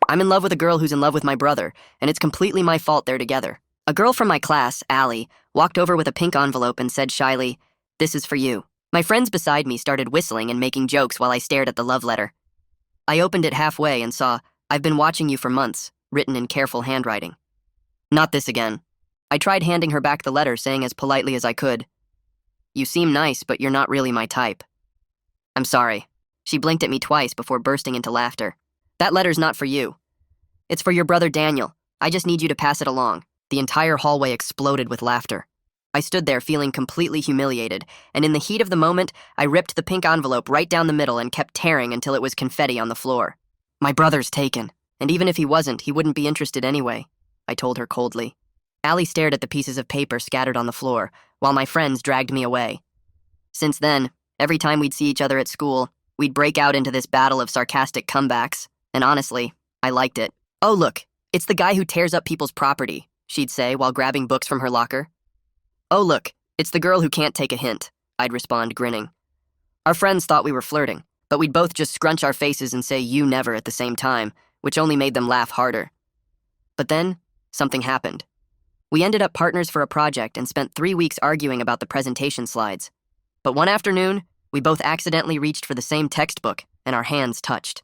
I'm in love with a girl who's in love with my brother, and it's completely my fault they're together. A girl from my class, Allie, walked over with a pink envelope and said shyly, "This is for you." My friends beside me started whistling and making jokes while I stared at the love letter. I opened it halfway and saw, "I've been watching you for months," written in careful handwriting. Not this again. I tried handing her back the letter, saying as politely as I could, "You seem nice, but you're not really my type." "I'm sorry." She blinked at me twice before bursting into laughter. "That letter's not for you. It's for your brother Daniel. I just need you to pass it along." The entire hallway exploded with laughter. I stood there feeling completely humiliated, and in the heat of the moment, I ripped the pink envelope right down the middle and kept tearing until it was confetti on the floor. "My brother's taken, and even if he wasn't, he wouldn't be interested anyway," I told her coldly. Allie stared at the pieces of paper scattered on the floor, while my friends dragged me away. Since then, every time we'd see each other at school, we'd break out into this battle of sarcastic comebacks, and honestly, I liked it. "Oh, look, it's the guy who tears up people's property," she'd say while grabbing books from her locker. "Oh, look, it's the girl who can't take a hint," I'd respond, grinning. Our friends thought we were flirting, but we'd both just scrunch our faces and say "you never" at the same time, which only made them laugh harder. But then, something happened. We ended up partners for a project and spent 3 weeks arguing about the presentation slides. But one afternoon, we both accidentally reached for the same textbook, and our hands touched.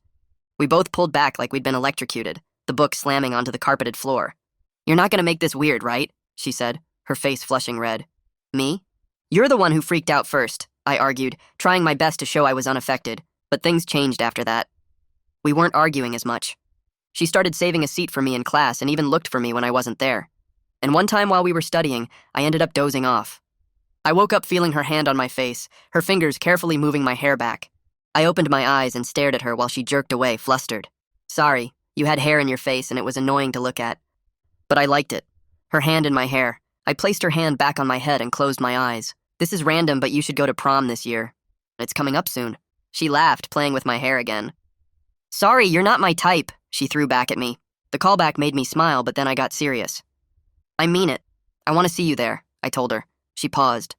We both pulled back like we'd been electrocuted, the book slamming onto the carpeted floor. "You're not gonna make this weird, right?" she said, her face flushing red. "Me? You're the one who freaked out first," I argued, trying my best to show I was unaffected, but things changed after that. We weren't arguing as much. She started saving a seat for me in class and even looked for me when I wasn't there. And one time while we were studying, I ended up dozing off. I woke up feeling her hand on my face, her fingers carefully moving my hair back. I opened my eyes and stared at her while she jerked away, flustered. "Sorry, you had hair in your face and it was annoying to look at." But I liked it. Her hand in my hair. I placed her hand back on my head and closed my eyes. "This is random, but you should go to prom this year. It's coming up soon." She laughed, playing with my hair again. "Sorry, you're not my type," she threw back at me. The callback made me smile, but then I got serious. "I mean it. I want to see you there," I told her. She paused.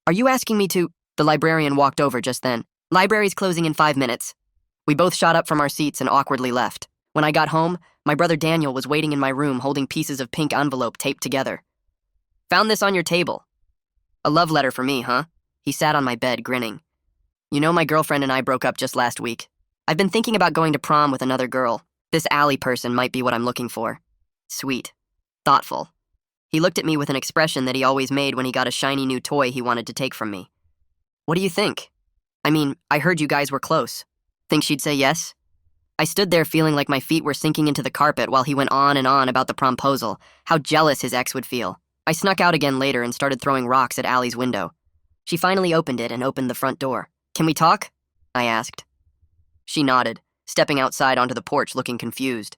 "Are you asking me to—" The librarian walked over just then. "Library's closing in 5 minutes." We both shot up from our seats and awkwardly left. When I got home, my brother Daniel was waiting in my room holding pieces of pink envelope taped together. "Found this on your table." "A love letter for me, huh?" He sat on my bed, grinning. "You know, my girlfriend and I broke up just last week. I've been thinking about going to prom with another girl. This Allie person might be what I'm looking for." Sweet. Thoughtful. He looked at me with an expression that he always made when he got a shiny new toy he wanted to take from me. "What do you think? I mean, I heard you guys were close. Think she'd say yes?" I stood there feeling like my feet were sinking into the carpet while he went on and on about the promposal, how jealous his ex would feel. I snuck out again later and started throwing rocks at Allie's window. She finally opened it and opened the front door. "Can we talk?" I asked. She nodded, stepping outside onto the porch looking confused.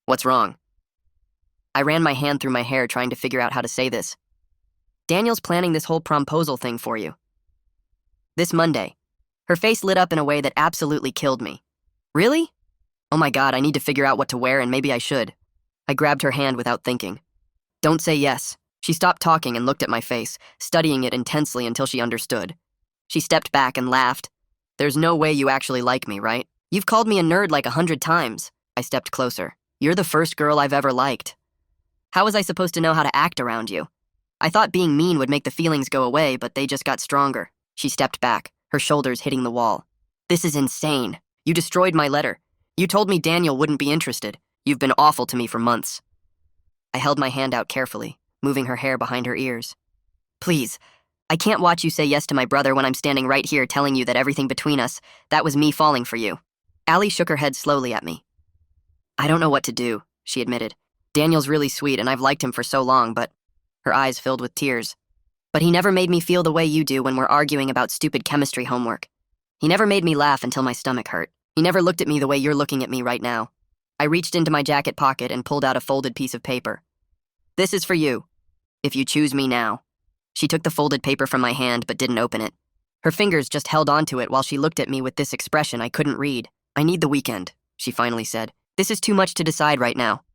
"What's wrong?" I ran my hand through my hair trying to figure out how to say this. "Daniel's planning this whole promposal thing for you. This Monday." Her face lit up in a way that absolutely killed me. "Really? Oh my God, I need to figure out what to wear and maybe I should." I grabbed her hand without thinking. "Don't say yes." She stopped talking and looked at my face, studying it intensely until she understood. She stepped back and laughed. "There's no way you actually like me, right? You've called me a nerd like 100 times. I stepped closer. "You're the first girl I've ever liked. How was I supposed to know how to act around you? I thought being mean would make the feelings go away, but they just got stronger." She stepped back, her shoulders hitting the wall. "This is insane. You destroyed my letter. You told me Daniel wouldn't be interested. You've been awful to me for months." I held my hand out carefully, moving her hair behind her ears. "Please, I can't watch you say yes to my brother when I'm standing right here telling you that everything between us, that was me falling for you." Allie shook her head slowly at me. "I don't know what to do," she admitted. "Daniel's really sweet and I've liked him for so long, but—" Her eyes filled with tears. "But he never made me feel the way you do when we're arguing about stupid chemistry homework. He never made me laugh until my stomach hurt. He never looked at me the way you're looking at me right now." I reached into my jacket pocket and pulled out a folded piece of paper. "This is for you, if you choose me now." She took the folded paper from my hand but didn't open it. Her fingers just held onto it while she looked at me with this expression I couldn't read. "I need the weekend," she finally said. "This is too much to decide right now."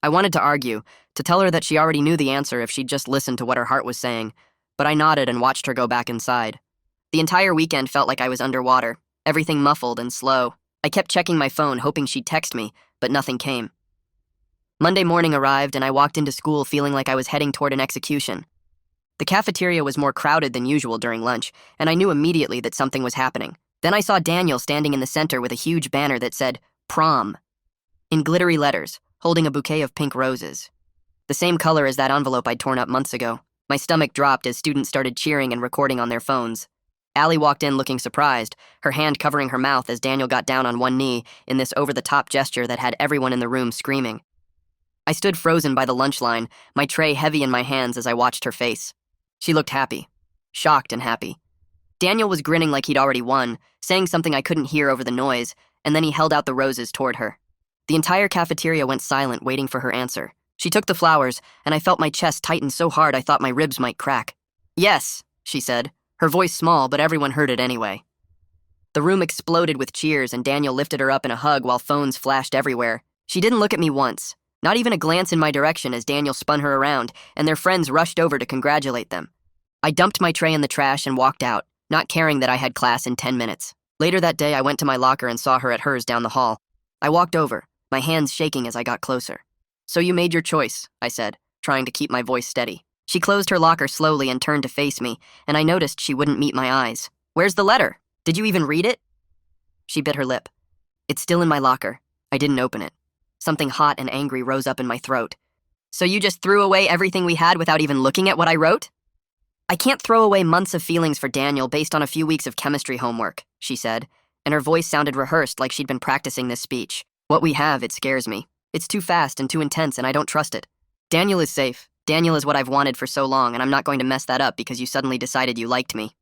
I wanted to argue, to tell her that she already knew the answer if she'd just listened to what her heart was saying, but I nodded and watched her go back inside. The entire weekend felt like I was underwater, everything muffled and slow. I kept checking my phone, hoping she'd text me, but nothing came. Monday morning arrived, and I walked into school feeling like I was heading toward an execution. The cafeteria was more crowded than usual during lunch, and I knew immediately that something was happening. Then I saw Daniel standing in the center with a huge banner that said, "Prom," in glittery letters, holding a bouquet of pink roses. The same color as that envelope I'd torn up months ago. My stomach dropped as students started cheering and recording on their phones. Allie walked in looking surprised, her hand covering her mouth as Daniel got down on one knee in this over-the-top gesture that had everyone in the room screaming. I stood frozen by the lunch line, my tray heavy in my hands as I watched her face. She looked happy. Shocked and happy. Daniel was grinning like he'd already won, saying something I couldn't hear over the noise, and then he held out the roses toward her. The entire cafeteria went silent, waiting for her answer. She took the flowers, and I felt my chest tighten so hard I thought my ribs might crack. "Yes," she said, her voice small, but everyone heard it anyway. The room exploded with cheers, and Daniel lifted her up in a hug while phones flashed everywhere. She didn't look at me once, not even a glance in my direction as Daniel spun her around, and their friends rushed over to congratulate them. I dumped my tray in the trash and walked out, not caring that I had class in 10 minutes. Later that day, I went to my locker and saw her at hers down the hall. I walked over, my hands shaking as I got closer. "So you made your choice," I said, trying to keep my voice steady. She closed her locker slowly and turned to face me, and I noticed she wouldn't meet my eyes. "Where's the letter? Did you even read it?" She bit her lip. "It's still in my locker. I didn't open it." Something hot and angry rose up in my throat. "So you just threw away everything we had without even looking at what I wrote?" "I can't throw away months of feelings for Daniel based on a few weeks of chemistry homework," she said, and her voice sounded rehearsed like she'd been practicing this speech. "What we have, it scares me. It's too fast and too intense, and I don't trust it. Daniel is safe. Daniel is what I've wanted for so long, and I'm not going to mess that up because you suddenly decided you liked me."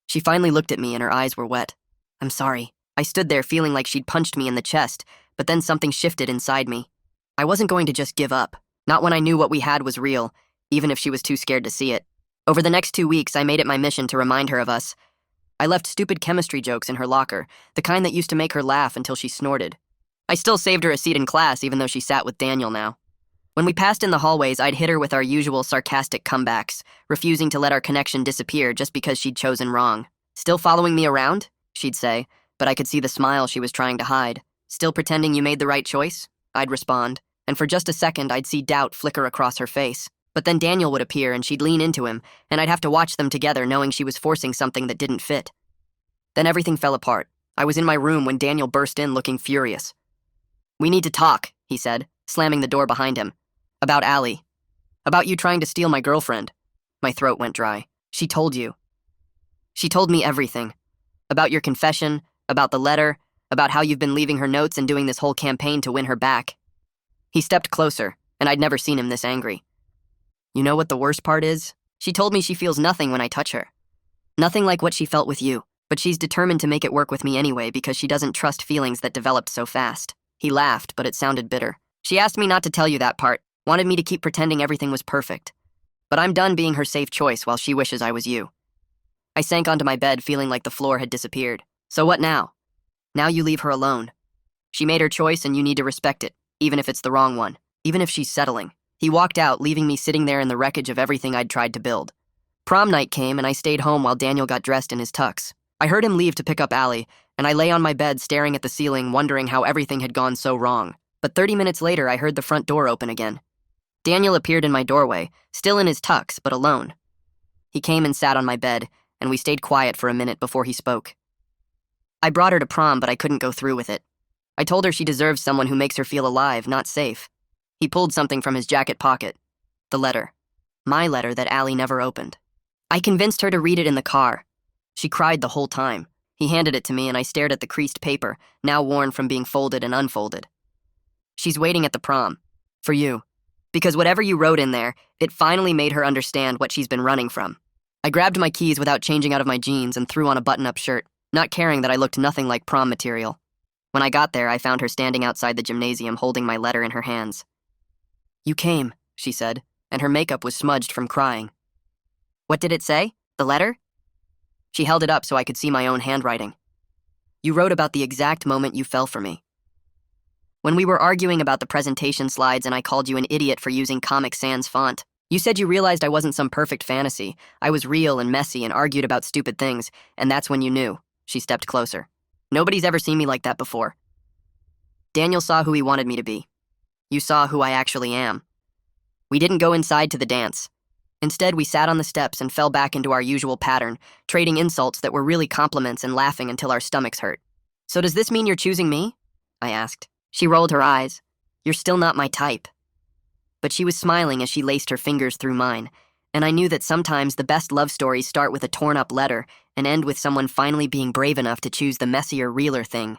She finally looked at me, and her eyes were wet. "I'm sorry." I stood there feeling like she'd punched me in the chest, but then something shifted inside me. I wasn't going to just give up, not when I knew what we had was real, even if she was too scared to see it. Over the next 2 weeks, I made it my mission to remind her of us. I left stupid chemistry jokes in her locker, the kind that used to make her laugh until she snorted. I still saved her a seat in class even though she sat with Daniel now. When we passed in the hallways, I'd hit her with our usual sarcastic comebacks, refusing to let our connection disappear just because she'd chosen wrong. "Still following me around?" she'd say, but I could see the smile she was trying to hide. "Still pretending you made the right choice?" I'd respond, and for just a second I'd see doubt flicker across her face. But then Daniel would appear and she'd lean into him, and I'd have to watch them together knowing she was forcing something that didn't fit. Then everything fell apart. I was in my room when Daniel burst in looking furious. "We need to talk," he said, slamming the door behind him. "About Allie. About you trying to steal my girlfriend." My throat went dry. "She told you." "She told me everything. About your confession, about the letter, about how you've been leaving her notes and doing this whole campaign to win her back." He stepped closer, and I'd never seen him this angry. "You know what the worst part is? She told me she feels nothing when I touch her. Nothing like what she felt with you, but she's determined to make it work with me anyway because she doesn't trust feelings that developed so fast." He laughed, but it sounded bitter. "She asked me not to tell you that part, wanted me to keep pretending everything was perfect. But I'm done being her safe choice while she wishes I was you." I sank onto my bed feeling like the floor had disappeared. "So what now?" "Now you leave her alone. She made her choice and you need to respect it, even if it's the wrong one, even if she's settling." He walked out, leaving me sitting there in the wreckage of everything I'd tried to build. Prom night came, and I stayed home while Daniel got dressed in his tux. I heard him leave to pick up Allie, and I lay on my bed staring at the ceiling, wondering how everything had gone so wrong. But 30 minutes later, I heard the front door open again. Daniel appeared in my doorway, still in his tux, but alone. He came and sat on my bed, and we stayed quiet for a minute before he spoke. "I brought her to prom, but I couldn't go through with it. I told her she deserves someone who makes her feel alive, not safe." He pulled something from his jacket pocket. The letter. My letter that Allie never opened. "I convinced her to read it in the car. She cried the whole time." He handed it to me, and I stared at the creased paper, now worn from being folded and unfolded. "She's waiting at the prom. For you. Because whatever you wrote in there, it finally made her understand what she's been running from." I grabbed my keys without changing out of my jeans and threw on a button-up shirt, not caring that I looked nothing like prom material. When I got there, I found her standing outside the gymnasium holding my letter in her hands. "You came," she said, and her makeup was smudged from crying. "What did it say? The letter?" She held it up so I could see my own handwriting. "You wrote about the exact moment you fell for me. When we were arguing about the presentation slides and I called you an idiot for using Comic Sans font, you said you realized I wasn't some perfect fantasy. I was real and messy and argued about stupid things, and that's when you knew." She stepped closer. "Nobody's ever seen me like that before." Daniel saw who he wanted me to be. You saw who I actually am. We didn't go inside to the dance. Instead, we sat on the steps and fell back into our usual pattern, trading insults that were really compliments and laughing until our stomachs hurt. So does this mean you're choosing me? I asked. She rolled her eyes. You're still not my type. But she was smiling as she laced her fingers through mine, and I knew that sometimes the best love stories start with a torn-up letter and end with someone finally being brave enough to choose the messier, realer thing.